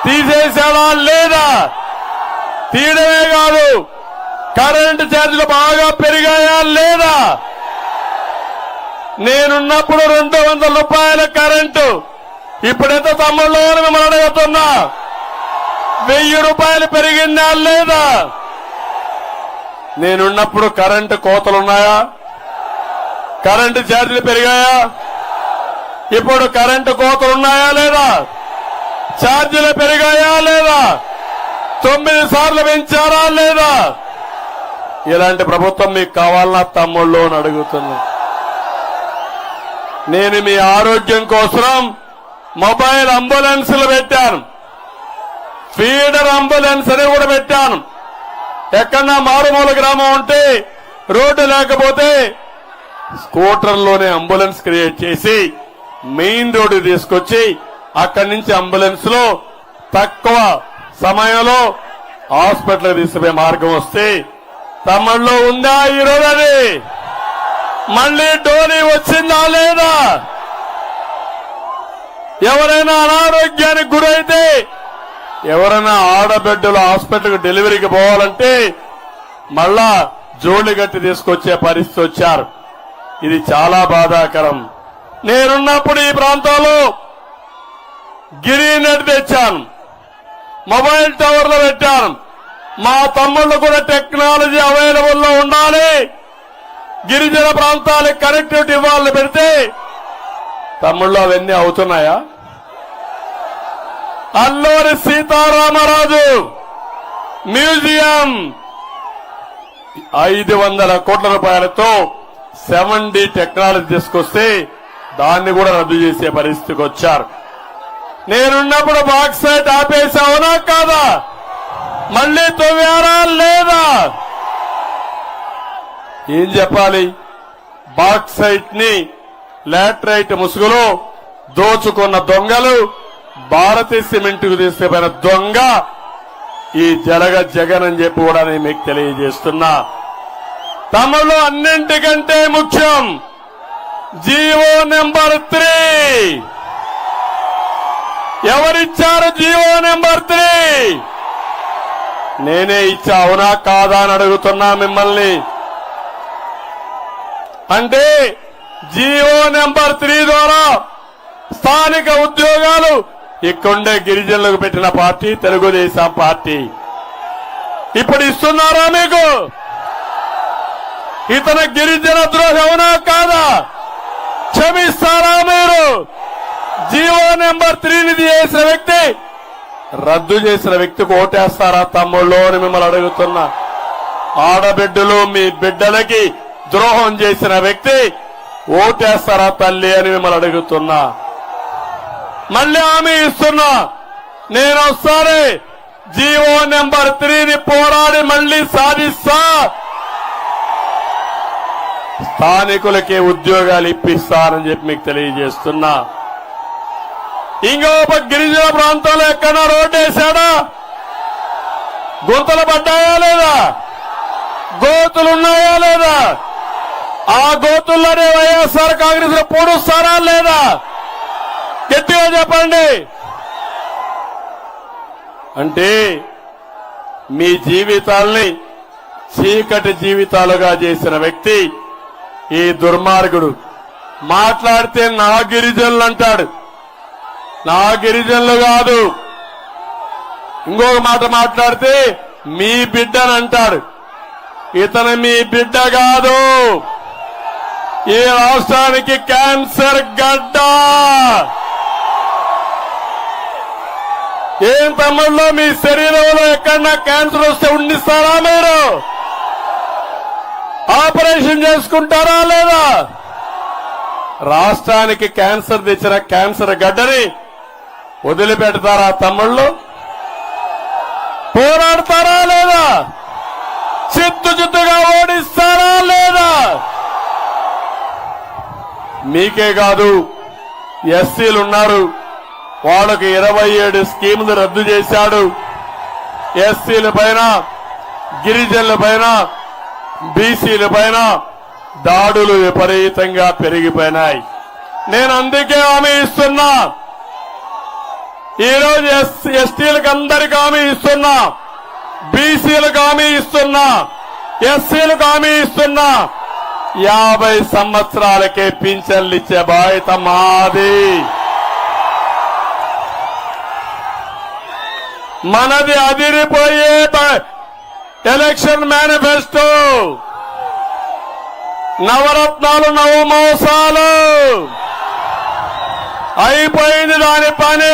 తీసేసాడా లేదా? తీయడమే కాదు, కరెంటు ఛార్జీలు బాగా పెరిగాయా లేదా? నేనున్నప్పుడు 200 రూపాయల కరెంటు, ఇప్పుడెంత తమ్ముళ్ళు అని మిమ్మల్ని అడుగుతున్నా. 1000 రూపాయలు పెరిగిందా లేదా? నేనున్నప్పుడు కరెంటు కోతలున్నాయా? కరెంటు ఛార్జీలు పెరిగాయా? ఇప్పుడు కరెంటు కోతలున్నాయా లేదా? ఛార్జీలు పెరిగాయా లేదా? 9 సార్లు పెంచారా లేదా? ఇలాంటి ప్రభుత్వం మీకు కావాలన్నా తమ్ముళ్ళు అని అడుగుతున్నా. నేను మీ ఆరోగ్యం కోసం మొబైల్ అంబులెన్సులు పెట్టాను, ఫీడర్ అంబులెన్స్ అని కూడా పెట్టాను. ఎక్కడన్నా మారుమూల గ్రామం ఉంటే రోడ్డు లేకపోతే స్కూటర్లోనే అంబులెన్స్ క్రియేట్ చేసి మెయిన్ రోడ్డు తీసుకొచ్చి అక్కడి నుంచి అంబులెన్స్ లో తక్కువ సమయంలో హాస్పిటల్ తీసుకుపోయే మార్గం వస్తే తమిళలో ఉందా ఈరోజు? అది మళ్లీ డోలీ వచ్చిందా లేదా? ఎవరైనా అనారోగ్యానికి గురైతే, ఎవరైనా ఆడబిడ్డలు హాస్పిటల్కి డెలివరీకి పోవాలంటే మళ్ళా జోళ్లు గట్టి తీసుకొచ్చే పరిస్థితి వచ్చారు. ఇది చాలా బాధాకరం. నేనున్నప్పుడు ఈ ప్రాంతంలో గిరి నెట్ తెచ్చాను, మొబైల్ టవర్లు పెట్టాను. మా తమ్ముళ్ళు కూడా టెక్నాలజీ అవైలబుల్ లో ఉండాలి, గిరిజన ప్రాంతాలకు కనెక్టివిటీ ఇవ్వాలని పెడితే తమ్ముళ్ళు అవన్నీ అవుతున్నాయా? అల్లూరి సీతారామరాజు మ్యూజియం 500 కోట్ల రూపాయలతో 7D టెక్నాలజీ తీసుకొస్తే దాన్ని కూడా రద్దు చేసే పరిస్థితికి వచ్చారు. నేనున్నప్పుడు బాక్సైట్ ఆపేశావునా కాదా? మళ్లీ తవ్వారా లేదా? ఏం చెప్పాలి? బాక్సైట్ ని లాటరైట్ ముసుగులో దోచుకున్న దొంగలు, భారతీయ సిమెంట్ కు తీసుకుపోయిన దొంగ ఈ జగన్ అని చెప్పి కూడా నేను మీకు తెలియజేస్తున్నా. తమలో అన్నింటికంటే ముఖ్యం జీవో నెంబర్ 3. ఎవరిచ్చారు జీవో నెంబర్ 3? నేనే ఇచ్చా, అవునా కాదా అని అడుగుతున్నా మిమ్మల్ని. అంటే జీవో నెంబర్ 3 ద్వారా స్థానిక ఉద్యోగాలు ఇక్కడుండే గిరిజనులకు పెట్టిన పార్టీ తెలుగుదేశం పార్టీ. ఇప్పుడు ఇస్తున్నారా మీకు? ఇతను గిరిజన ద్రోహి అవునా కాదా? క్షమిస్తారా మీరు? జీవో నెంబర్ 3ని చేసిన వ్యక్తి, రద్దు చేసిన వ్యక్తికి ఓటేస్తారా తమ్ముళ్ళు అని మిమ్మల్ని అడుగుతున్నా. ఆడబిడ్డలు మీ బిడ్డలకి ద్రోహం చేసిన వ్యక్తి ఓటేస్తారా తల్లి అని మిమ్మల్ని అడుగుతున్నా. మళ్ళీ హామీ ఇస్తున్నా, నేను ఒకసారి జీవో నెంబర్ 3ని పోరాడి మళ్లీ సాధిస్తా, స్థానికులకే ఉద్యోగాలు ఇప్పిస్తానని చెప్పి మీకు తెలియజేస్తున్నా. ఇంకొక గిరిజన ప్రాంతంలో ఎక్కడన్నా రోడ్డు వేశాడా? గుంతలు పడ్డాయా లేదా? గోతులున్నాయా లేదా? ఆ గోతుల్లోనే వైఎస్ఆర్ కాంగ్రెస్ పొడుస్తారా లేదా? గట్టిగా చెప్పండి. అంటే మీ జీవితాల్ని చీకటి జీవితాలుగా చేసిన వ్యక్తి ఈ దుర్మార్గుడు. మాట్లాడితే నా గిరిజనులు అంటాడు, నా గిరిజనులు కాదు. ఇంకొక మాట మాట్లాడితే మీ బిడ్డని అంటాడు. ఇతను మీ బిడ్డ కాదు, ఈ రాష్ట్రానికి క్యాన్సర్ గడ్డ. ఏం తమ్ముళ్ళు, మీ శరీరంలో ఎక్కడన్నా క్యాన్సర్ వస్తే ఉండిస్తారా మీరు? ఆపరేషన్ చేసుకుంటారా లేదా? రాష్ట్రానికి క్యాన్సర్ తెచ్చిన క్యాన్సర్ గడ్డని వదిలిపెడతారా తమ్ముళ్ళు? పోరాడతారా లేదా? చిత్తుగా ఓడిస్తారా లేదా? మీకే కాదు, ఎస్సీలు ఉన్నారు, వాళ్ళకు 27 స్కీములు రద్దు చేశాడు. ఎస్సీల పైన, గిరిజనుల పైన, బీసీల పైన దాడులు విపరీతంగా పెరిగిపోయినాయి. నేను అందుకే హామీ ఇస్తున్నా, ఈరోజు ఎస్టీలకు అందరికి హామీ ఇస్తున్నా, బీసీలకు హామీ ఇస్తున్నా, ఎస్సీలకు హామీ ఇస్తున్నా. 50 సంవత్సరాలకే పింఛన్లు ఇచ్చే బాధ్యత మాది. మనది అదిరిపోయే ఎలక్షన్ మేనిఫెస్టో. నవరత్నాలు నవమోసాలు అయిపోయింది దాని పని.